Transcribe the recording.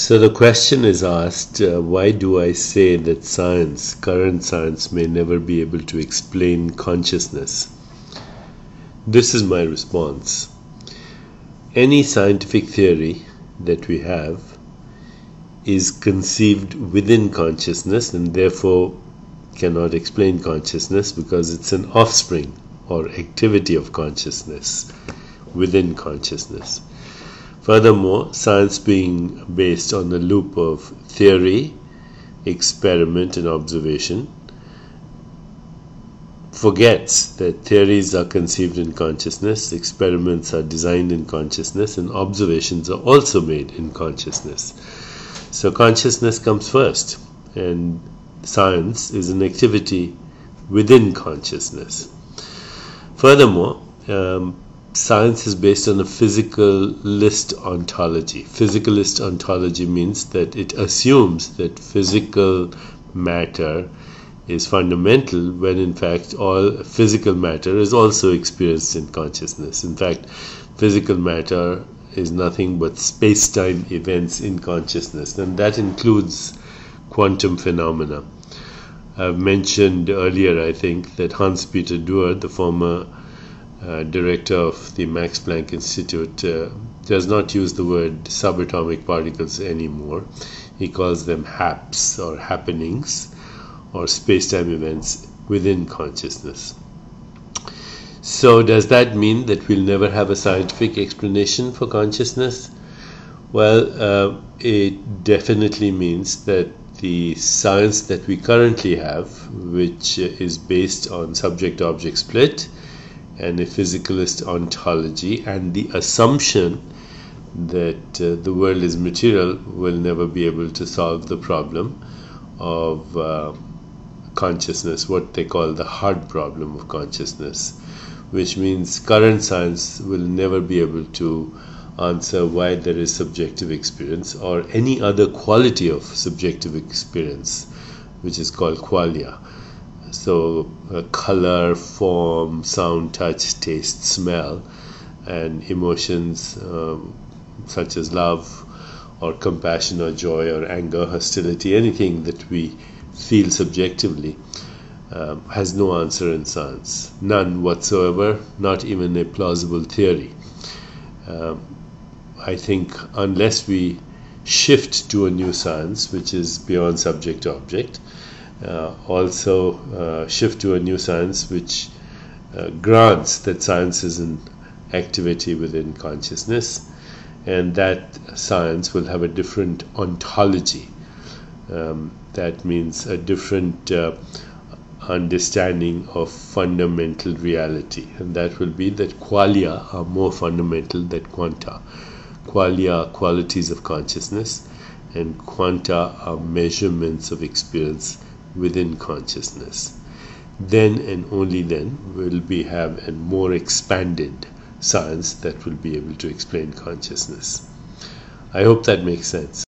So the question is asked, why do I say that science, current science, may never be able to explain consciousness? This is my response. Any scientific theory that we have is conceived within consciousness and therefore cannot explain consciousness because it's an offspring or activity of consciousness within consciousness. Furthermore, science being based on a loop of theory, experiment and observation forgets that theories are conceived in consciousness, experiments are designed in consciousness, and observations are also made in consciousness. So consciousness comes first, and science is an activity within consciousness. Furthermore, science is based on a physicalist ontology. Physicalist ontology means that it assumes that physical matter is fundamental when in fact all physical matter is also experienced in consciousness. In fact, physical matter is nothing but space-time events in consciousness, and that includes quantum phenomena. I've mentioned earlier, I think, that Hans-Peter Duhr, the former director of the Max Planck Institute, does not use the word subatomic particles anymore. He calls them haps or happenings or space-time events within consciousness. So does that mean that we'll never have a scientific explanation for consciousness? Well, it definitely means that the science that we currently have, which is based on subject-object split and a physicalist ontology and the assumption that the world is material, will never be able to solve the problem of consciousness, what they call the hard problem of consciousness, which means current science will never be able to answer why there is subjective experience or any other quality of subjective experience, which is called qualia. So color, form, sound, touch, taste, smell, and emotions such as love or compassion or joy or anger, hostility, anything that we feel subjectively has no answer in science. None whatsoever, not even a plausible theory. I think unless we shift to a new science which is beyond subject-object, also shift to a new science which grants that science is an activity within consciousness, and that science will have a different ontology. That means a different understanding of fundamental reality, and that will be that qualia are more fundamental than quanta. Qualia are qualities of consciousness, and quanta are measurements of experience within consciousness. Then and only then will we have a more expanded science that will be able to explain consciousness. I hope that makes sense.